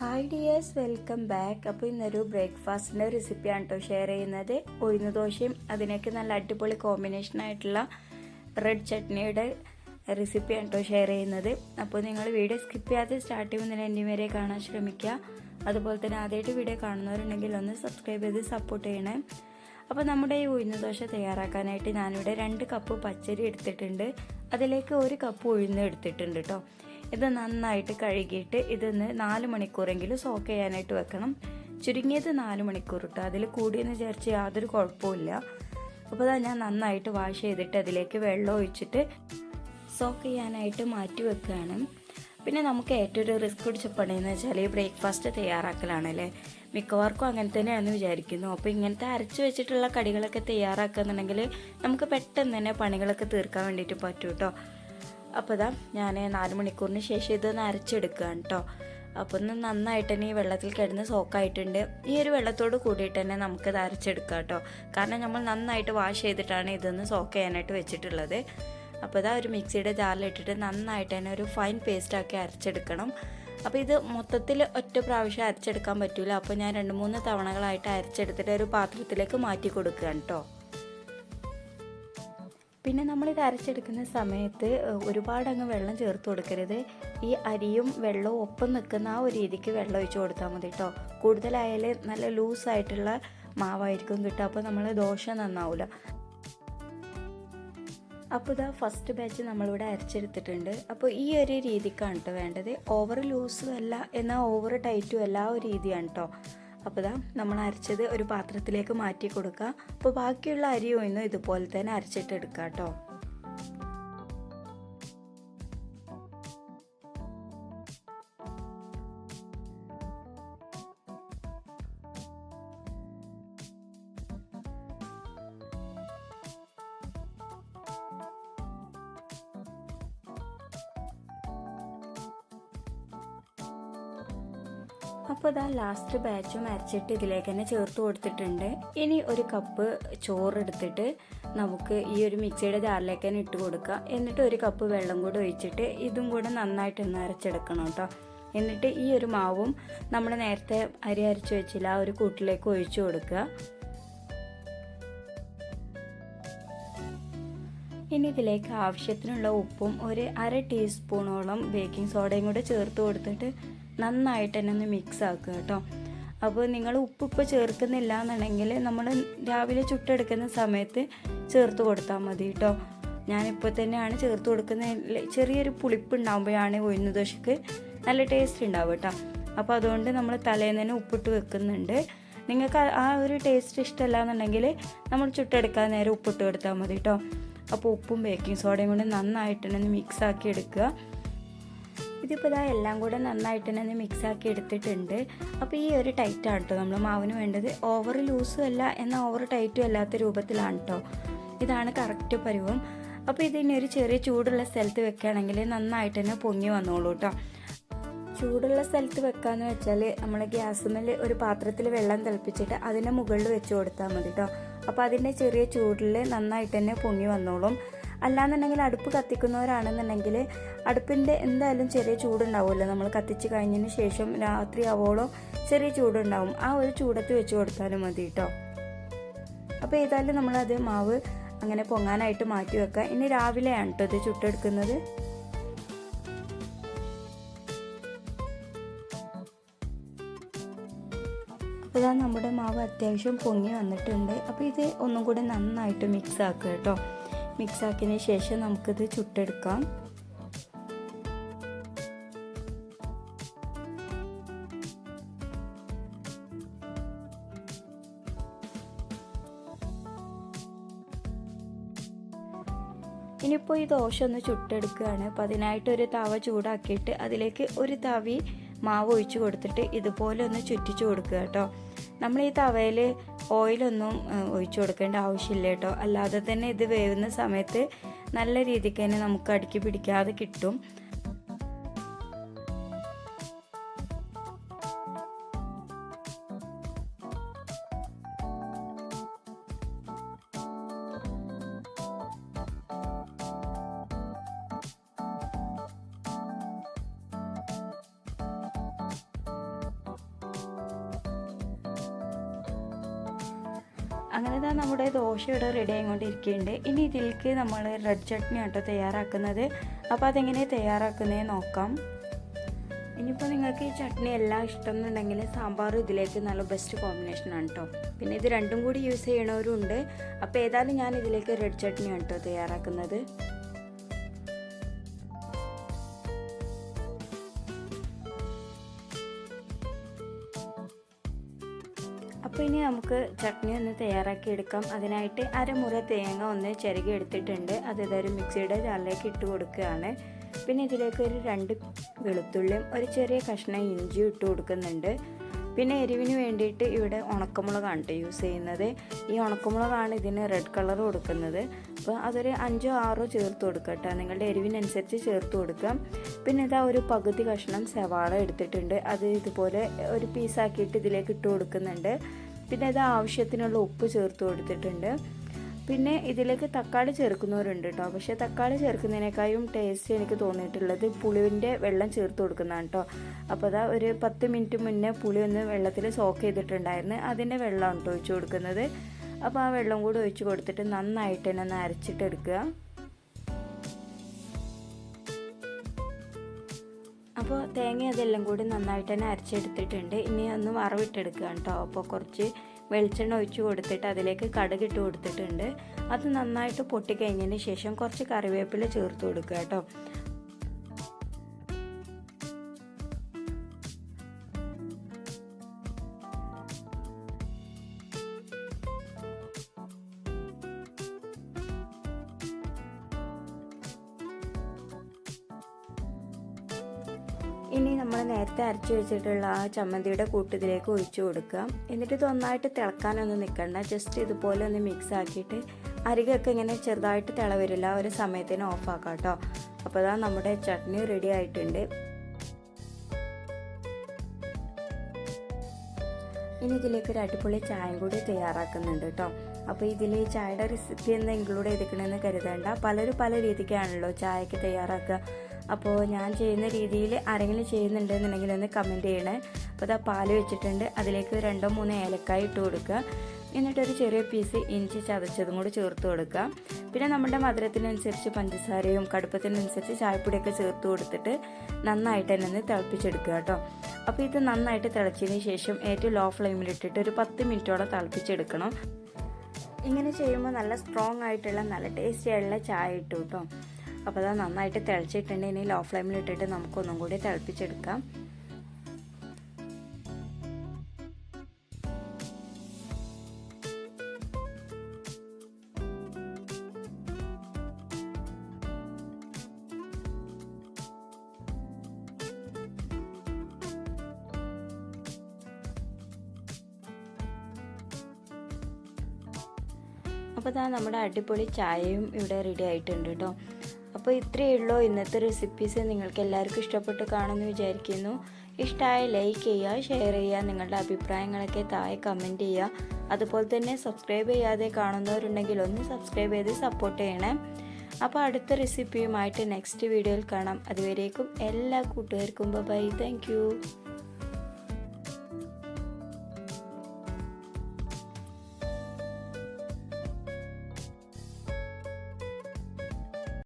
Hi dears, welcome back. അപ്പോൾ ഇന്നൊരു ബ്രേക്ക്ഫാസ്റ്റിൻ്റെ റെസിപ്പിയാണ് കേട്ടോ ഷെയർ ചെയ്യുന്നത്. ഉഴുന്ന് ദോശയും അതിനൊക്കെ നല്ല അടിപൊളി കോമ്പിനേഷനായിട്ടുള്ള റെഡ് ചട്നിയുടെ റെസിപ്പിയാണ് കേട്ടോ ഷെയർ ചെയ്യുന്നത്. അപ്പോൾ നിങ്ങൾ വീഡിയോ സ്കിപ്പ് ചെയ്യാതെ സ്റ്റാർട്ട് ചെയ്യുമ്പോൾ എൻ്റെ വരെ കാണാൻ ശ്രമിക്കുക. അതുപോലെ തന്നെ ആദ്യമായിട്ട് വീഡിയോ കാണുന്നവരുണ്ടെങ്കിൽ ഒന്ന് സബ്സ്ക്രൈബ് ചെയ്ത് സപ്പോർട്ട് ചെയ്യണേ. അപ്പോൾ നമ്മുടെ ഈ ഉഴുന്ന് ദോശ തയ്യാറാക്കാനായിട്ട് ഞാനിവിടെ 2 കപ്പ് പച്ചരി എടുത്തിട്ടുണ്ട്. അതിലേക്ക് 1 കപ്പ് ഉഴുന്ന് എടുത്തിട്ടുണ്ട് കേട്ടോ. ഇത് നന്നായിട്ട് കഴുകിയിട്ട് ഇതൊന്ന് 4 മണിക്കൂറെങ്കിലും സോക്ക് ചെയ്യാനായിട്ട് വെക്കണം. ചുരുങ്ങിയത് 4 മണിക്കൂർ കേട്ടോ, അതിൽ കൂടിയെന്ന് വിചാരിച്ച് യാതൊരു കുഴപ്പമില്ല. അപ്പോൾ ഞാൻ നന്നായിട്ട് വാഷ് ചെയ്തിട്ട് അതിലേക്ക് വെള്ളം ഒഴിച്ചിട്ട് സോക്ക് ചെയ്യാനായിട്ട് മാറ്റി വെക്കുകയാണ്. പിന്നെ നമുക്ക് ഏറ്റവും ഒരു റിസ്ക് പിടിച്ച പണിയെന്ന് വെച്ചാൽ ഈ ബ്രേക്ക്ഫാസ്റ്റ് തയ്യാറാക്കലാണല്ലേ. മിക്കവാർക്കും അങ്ങനെ തന്നെയാണെന്ന് വിചാരിക്കുന്നു. അപ്പോൾ ഇങ്ങനത്തെ അരച്ച് വെച്ചിട്ടുള്ള കടികളൊക്കെ തയ്യാറാക്കുന്നുണ്ടെങ്കിൽ നമുക്ക് പെട്ടെന്ന് തന്നെ പണികളൊക്കെ തീർക്കാൻ വേണ്ടിയിട്ട് പറ്റും കേട്ടോ. അപ്പോൾ ഞാൻ 4 മണിക്കൂറിന് ശേഷം ഇതൊന്ന് അരച്ചെടുക്കുകയാണ് കേട്ടോ. അപ്പോൾ ഒന്ന് നന്നായിട്ട് തന്നെ ഈ വെള്ളത്തിൽ കിടന്ന് സോക്കായിട്ടുണ്ട്. ഈ ഒരു വെള്ളത്തോട് കൂടിയിട്ട് തന്നെ നമുക്കിത് അരച്ചെടുക്കാം കേട്ടോ. കാരണം നമ്മൾ നന്നായിട്ട് വാഷ് ചെയ്തിട്ടാണ് ഇതൊന്ന് സോക്ക് ചെയ്യാനായിട്ട് വെച്ചിട്ടുള്ളത്. അപ്പോൾ ഒരു മിക്സിയുടെ ജാറിലിട്ടിട്ട് നന്നായിട്ട് തന്നെ ഒരു ഫൈൻ പേസ്റ്റാക്കി അരച്ചെടുക്കണം. അപ്പോൾ ഇത് മൊത്തത്തിൽ ഒറ്റ പ്രാവശ്യം അരച്ചെടുക്കാൻ പറ്റില്ല. അപ്പോൾ ഞാൻ 2-3 തവണകളായിട്ട് അരച്ചെടുത്തിട്ട് ഒരു പാത്രത്തിലേക്ക് മാറ്റി കൊടുക്കുകയാണ് കേട്ടോ. പിന്നെ നമ്മളിത് അരച്ചെടുക്കുന്ന സമയത്ത് ഒരുപാടങ്ങ് വെള്ളം ചേർത്ത് കൊടുക്കരുത്. ഈ അരിയും വെള്ളവും ഒപ്പം നിൽക്കുന്ന ആ ഒരു രീതിക്ക് വെള്ളം ഒഴിച്ച് കൊടുത്താൽ മതി കേട്ടോ. കൂടുതലായാൽ നല്ല ലൂസായിട്ടുള്ള മാവായിരിക്കും കിട്ടുക. അപ്പോൾ നമ്മൾ ദോശ നന്നാവില്ല. അപ്പോൾ ഫസ്റ്റ് ബാച്ച് നമ്മളിവിടെ അരച്ചെടുത്തിട്ടുണ്ട്. അപ്പോൾ ഈ ഒരു രീതിക്കാണ് കേട്ടോ വേണ്ടത്. ഓവർ ലൂസും അല്ല എന്നാൽ ഓവർ ടൈറ്റും അല്ല, ആ ഒരു രീതിയാണ് കേട്ടോ. അപ്പോൾ നമ്മൾ അരച്ചത് ഒരു പാത്രത്തിലേക്ക് മാറ്റി കൊടുക്കുക. അപ്പോൾ ബാക്കിയുള്ള അരി ഒന്നും ഇതുപോലെ തന്നെ അരച്ചിട്ടെടുക്കുക കേട്ടോ. അപ്പോൾ ലാസ്റ്റ് ബാച്ചും അരച്ചിട്ട് ഇതിലേക്ക് തന്നെ ചേർത്ത് കൊടുത്തിട്ടുണ്ട്. ഇനി 1 കപ്പ് ചോറെടുത്തിട്ട് നമുക്ക് ഈ ഒരു മിക്സിയുടെ ജാറിലേക്ക് തന്നെ ഇട്ട് കൊടുക്കുക. എന്നിട്ട് 1 കപ്പ് വെള്ളം കൂടി ഒഴിച്ചിട്ട് ഇതും കൂടെ നന്നായിട്ടൊന്ന് അരച്ചെടുക്കണം കേട്ടോ. എന്നിട്ട് ഈ ഒരു മാവും നമ്മൾ നേരത്തെ അരി അരച്ച് വെച്ചില്ല ആ ഒരു കൂട്ടിലേക്ക് ഒഴിച്ചു കൊടുക്കുക. ഇനി ഇതിലേക്ക് ആവശ്യത്തിനുള്ള ഉപ്പും 1/2 ടീസ്പൂണോളം ബേക്കിംഗ് സോഡയും കൂടെ ചേർത്ത് കൊടുത്തിട്ട് നന്നായിട്ട് തന്നെ ഒന്ന് മിക്സ് ആക്കുക കേട്ടോ. അപ്പോൾ നിങ്ങൾ ഉപ്പ് ചേർക്കുന്നില്ല എന്നുണ്ടെങ്കിൽ നമ്മൾ രാവിലെ ചുട്ടെടുക്കുന്ന സമയത്ത് ചേർത്ത് കൊടുത്താൽ മതി കേട്ടോ. ഞാനിപ്പോൾ തന്നെയാണ് ചേർത്ത് കൊടുക്കുന്നത്. ചെറിയൊരു പുളിപ്പുണ്ടാകുമ്പോഴാണ് ഉഴുന്ന് ദോശക്ക് നല്ല ടേസ്റ്റ് ഉണ്ടാവും കേട്ടോ. അപ്പോൾ അതുകൊണ്ട് നമ്മൾ തലേന്ന് തന്നെ ഉപ്പിട്ട് വെക്കുന്നുണ്ട്. നിങ്ങൾക്ക് ആ ഒരു ടേസ്റ്റ് ഇഷ്ടമല്ല എന്നുണ്ടെങ്കിൽ നമ്മൾ ചുട്ടെടുക്കാൻ നേരെ ഉപ്പിട്ട് കൊടുത്താൽ മതി കേട്ടോ. അപ്പോൾ ഉപ്പും ബേക്കിംഗ് സോഡയും കൂടി നന്നായിട്ട് തന്നെ മിക്സ് ആക്കി എടുക്കുക. ഇതിപ്പോൾ എല്ലാം കൂടെ നന്നായിട്ട് തന്നെ മിക്സാക്കി എടുത്തിട്ടുണ്ട്. അപ്പോൾ ഈ ഒരു ടൈറ്റാണ് കേട്ടോ നമ്മൾ മാവിന് വേണ്ടത്. ഓവർ ലൂസും അല്ല എന്നാൽ ഓവർ ടൈറ്റും അല്ലാത്ത രൂപത്തിലാണ് കേട്ടോ. ഇതാണ് കറക്റ്റ് പരുവം. അപ്പോൾ ഇതിനെ ഒരു ചെറിയ ചൂടുള്ള സ്ഥലത്ത് വെക്കുകയാണെങ്കിൽ നന്നായിട്ട് തന്നെ പൊങ്ങി വന്നോളൂ കേട്ടോ. ചൂടുള്ള സ്ഥലത്ത് വെക്കാമെന്ന് വെച്ചാൽ നമ്മൾ ഗ്യാസുമേൽ ഒരു പാത്രത്തിൽ വെള്ളം തിളപ്പിച്ചിട്ട് അതിൻ്റെ മുകളിൽ വെച്ച് കൊടുത്താൽ മതി കേട്ടോ. അപ്പോൾ അതിൻ്റെ ചെറിയ ചൂടിൽ നന്നായിട്ട് തന്നെ പൊങ്ങി വന്നോളും. അല്ലാന്നുണ്ടെങ്കിൽ അടുപ്പ് കത്തിക്കുന്നവരാണെന്നുണ്ടെങ്കിൽ അടുപ്പിൻ്റെ എന്തായാലും ചെറിയ ചൂടുണ്ടാവുമല്ലോ. നമ്മൾ കത്തിച്ച് കഴിഞ്ഞതിന് ശേഷം രാത്രി ആവോളം ചെറിയ ചൂടുണ്ടാവും. ആ ഒരു ചൂടത്ത് വെച്ച് കൊടുത്താലും മതി കേട്ടോ. അപ്പോൾ ഏതായാലും നമ്മളത് മാവ് അങ്ങനെ പൊങ്ങാനായിട്ട് മാറ്റി വെക്കുക. ഇനി രാവിലെയാണ് കേട്ടോ ഇത് ചുട്ടെടുക്കുന്നത്. അപ്പോൾ നമ്മുടെ മാവ് അത്യാവശ്യം പൊങ്ങി വന്നിട്ടുണ്ട്. അപ്പോൾ ഇത് ഒന്നും കൂടി നന്നായിട്ട് മിക്സ് ആക്കുക കേട്ടോ. മിക്സ് ആക്കിയതിന് ശേഷം നമുക്കിത് ചുട്ടെടുക്കാം. ഇനിയിപ്പോൾ ഈ ദോശ ഒന്ന് ചുട്ടെടുക്കുകയാണ്. അപ്പോൾ അതിനായിട്ടൊരു തവ ചൂടാക്കിയിട്ട് അതിലേക്ക് ഒരു തവി മാവ് ഒഴിച്ച് കൊടുത്തിട്ട് ഇതുപോലെ ഒന്ന് ചുറ്റിച്ച് കൊടുക്കുക കേട്ടോ. നമ്മൾ ഈ തവയിൽ ഓയിലൊന്നും ഒഴിച്ചു കൊടുക്കേണ്ട ആവശ്യമില്ല കേട്ടോ. അല്ലാതെ തന്നെ ഇത് വേവുന്ന സമയത്ത് നല്ല രീതിക്ക് തന്നെ നമുക്ക് അടുക്കി പിടിക്കാതെ കിട്ടും. അങ്ങനെ തന്നെ നമ്മുടെ ദോശ ഇവിടെ റെഡി ആയിക്കൊണ്ടിരിക്കുന്നുണ്ട്. ഇനി ഇതിലേക്ക് നമ്മൾ റെഡ് ചട്നി ആട്ടോ തയ്യാറാക്കുന്നത്. അപ്പോൾ അതെങ്ങനെ തയ്യാറാക്കുന്നത് നോക്കാം. ഇനിയിപ്പോൾ നിങ്ങൾക്ക് ഈ ചട്നി എല്ലാം ഇഷ്ടം എന്നുണ്ടെങ്കിൽ സാമ്പാർ ഇതിലേക്ക് നല്ല ബെസ്റ്റ് കോമ്പിനേഷനാണ് കേട്ടോ. പിന്നെ ഇത് രണ്ടും കൂടി യൂസ് ചെയ്യണവരും ഉണ്ട്. അപ്പോൾ ഏതായാലും ഞാൻ ഇതിലേക്ക് റെഡ് ചട്നിയാണ് കേട്ടോ തയ്യാറാക്കുന്നത്. അപ്പോൾ ഇനി നമുക്ക് ചട്നി ഒന്ന് തയ്യാറാക്കി എടുക്കാം. അതിനായിട്ട് അരമുറ തേങ്ങ ഒന്ന് ചിരകി എടുത്തിട്ടുണ്ട്. അത് ഇതൊരു മിക്സിയുടെ ജാറിലേക്ക് ഇട്ട് കൊടുക്കുകയാണ്. പിന്നെ ഇതിലേക്ക് ഒരു 2 വെളുത്തുള്ളിയും ഒരു ചെറിയ കഷ്ണം ഇഞ്ചി ഇട്ട് കൊടുക്കുന്നുണ്ട്. പിന്നെ എരിവിന് വേണ്ടിയിട്ട് ഇവിടെ ഉണക്കമുളകാണ് കേട്ടോ യൂസ് ചെയ്യുന്നത്. ഈ ഉണക്കമുളകാണ് ഇതിന് റെഡ് കളർ കൊടുക്കുന്നത്. അപ്പോൾ അതൊരു 5 or 6 ചേർത്ത് കൊടുക്കുക കേട്ടോ. നിങ്ങളുടെ എരിവിനനുസരിച്ച് ചേർത്ത് കൊടുക്കാം. പിന്നെ ഇതാ ഒരു പകുതി കഷ്ണം സവാള എടുത്തിട്ടുണ്ട്. അത് ഇതുപോലെ ഒരു പീസാക്കിയിട്ട് ഇതിലേക്ക് ഇട്ട് കൊടുക്കുന്നുണ്ട്. പിന്നെ ഇത് ആവശ്യത്തിനുള്ള ഉപ്പ് ചേർത്ത് കൊടുത്തിട്ടുണ്ട്. പിന്നെ ഇതിലേക്ക് തക്കാളി ചേർക്കുന്നവരുണ്ട് കേട്ടോ. പക്ഷേ തക്കാളി ചേർക്കുന്നതിനേക്കാളും ടേസ്റ്റ് എനിക്ക് തോന്നിയിട്ടുള്ളത് പുളിവിൻ്റെ വെള്ളം ചേർത്ത് കൊടുക്കുന്നതാണ് കേട്ടോ. അപ്പോൾ അതാ ഒരു 10 മിനിറ്റ് മുന്നേ പുളി ഒന്ന് വെള്ളത്തിൽ സോക്ക് ചെയ്തിട്ടുണ്ടായിരുന്നു. അതിൻ്റെ വെള്ളമാണ് കേട്ടോ ഒഴിച്ച് കൊടുക്കുന്നത്. അപ്പോൾ ആ വെള്ളം കൂടി ഒഴിച്ച് കൊടുത്തിട്ട് നന്നായിട്ട് തന്നെ ഒന്ന് അരച്ചിട്ടെടുക്കുക. അപ്പോൾ തേങ്ങ അതെല്ലാം കൂടി നന്നായിട്ട് തന്നെ അരച്ചെടുത്തിട്ടുണ്ട്. ഇനി ഒന്ന് വറവിട്ടെടുക്കുക കേട്ടോ. അപ്പോൾ കുറച്ച് വെളിച്ചെണ്ണ ഒഴിച്ച് കൊടുത്തിട്ട് അതിലേക്ക് കടുക് ഇട്ട് കൊടുത്തിട്ടുണ്ട്. അത് നന്നായിട്ട് പൊട്ടിക്കഴിഞ്ഞതിന് ശേഷം കുറച്ച് കറിവേപ്പില ചേർത്ത് കൊടുക്കുക കേട്ടോ. ഇനി നമ്മൾ നേരത്തെ അരച്ച് വെച്ചിട്ടുള്ള ആ ചമ്മന്തിയുടെ കൂട്ട് ഇതിലേക്ക് ഒഴിച്ചു കൊടുക്കുക. എന്നിട്ട് ഇത് ഒന്നായിട്ട് തിളക്കാനൊന്നും നിൽക്കണ്ട. ജസ്റ്റ് ഇതുപോലെ ഒന്ന് മിക്സ് ആക്കിയിട്ട് അരികൊക്കെ ഇങ്ങനെ ചെറുതായിട്ട് തിള വരില്ല ഒരു സമയത്തിന് ഓഫാക്കാം കേട്ടോ. അപ്പോൾ അതാ നമ്മുടെ ചട്നി റെഡി ആയിട്ടുണ്ട്. ഇനി ഇതിലേക്ക് ഒരു അടിപൊളി ചായയും കൂടി തയ്യാറാക്കുന്നുണ്ട് കേട്ടോ. അപ്പോൾ ഇതിൽ ഈ ചായയുടെ റെസിപ്പി ഒന്ന് ഇൻക്ലൂഡ് ചെയ്തിരിക്കണമെന്ന് കരുതേണ്ട. പലരും പല രീതിക്കാണല്ലോ ചായക്ക് തയ്യാറാക്കുക. അപ്പോൾ ഞാൻ ചെയ്യുന്ന രീതിയിൽ ആരെങ്കിലും ചെയ്യുന്നുണ്ടെന്നുണ്ടെങ്കിൽ ഒന്ന് കമൻറ്റ് ചെയ്യണേ. അപ്പോൾ അതാ പാല് വെച്ചിട്ടുണ്ട്. അതിലേക്ക് 2-3 ഏലക്കായ ഇട്ട് കൊടുക്കുക. എന്നിട്ടൊരു ചെറിയ പീസ് ഇഞ്ചി ചതച്ചതും കൂടി ചേർത്ത് കൊടുക്കുക. പിന്നെ നമ്മുടെ മധുരത്തിനനുസരിച്ച് പഞ്ചസാരയും കടുപ്പത്തിനനുസരിച്ച് ചായപ്പൊടിയൊക്കെ ചേർത്ത് കൊടുത്തിട്ട് നന്നായിട്ട് തന്നെ ഒന്ന് തിളപ്പിച്ചെടുക്കുക കേട്ടോ. അപ്പോൾ ഇത് നന്നായിട്ട് തിളച്ചതിന് ശേഷം ഏറ്റവും ലോ ഫ്ലെയിമിലിട്ടിട്ട് ഒരു 10 മിനിറ്റോളം തിളപ്പിച്ചെടുക്കണം. ഇങ്ങനെ ചെയ്യുമ്പോൾ നല്ല സ്ട്രോങ് ആയിട്ടുള്ള നല്ല ടേസ്റ്റി ആയിട്ടുള്ള ചായ ഇട്ടു കേട്ടോ. അപ്പോൾ അത് നന്നായിട്ട് തിളച്ചിട്ടുണ്ട്. ഇനി ലോ ഫ്ലെയിമിലിട്ടിട്ട് നമുക്കൊന്നും കൂടി തിളപ്പിച്ചെടുക്കാം. അപ്പോൾ ഇതാ നമ്മുടെ അടിപൊളി ചായയും ഇവിടെ റെഡി ആയിട്ടുണ്ട് കേട്ടോ. അപ്പോൾ ഇത്രയേ ഉള്ളൂ ഇന്നത്തെ റെസിപ്പീസ്. നിങ്ങൾക്ക് എല്ലാവർക്കും ഇഷ്ടപ്പെട്ട് കാണുമെന്ന് വിചാരിക്കുന്നു. ഇഷ്ടമായ ലൈക്ക് ചെയ്യുക, ഷെയർ ചെയ്യുക, നിങ്ങളുടെ അഭിപ്രായങ്ങളൊക്കെ താഴെ കമൻറ്റ് ചെയ്യുക. അതുപോലെ തന്നെ സബ്സ്ക്രൈബ് ചെയ്യാതെ കാണുന്നവരുണ്ടെങ്കിൽ ഒന്ന് സബ്സ്ക്രൈബ് ചെയ്ത് സപ്പോർട്ട് ചെയ്യണേ. അപ്പോൾ അടുത്ത റെസിപ്പിയുമായിട്ട് നെക്സ്റ്റ് വീഡിയോയിൽ കാണാം. അതുവരേക്കും എല്ലാ കൂട്ടുകാർക്കും ബൈ. Thank you.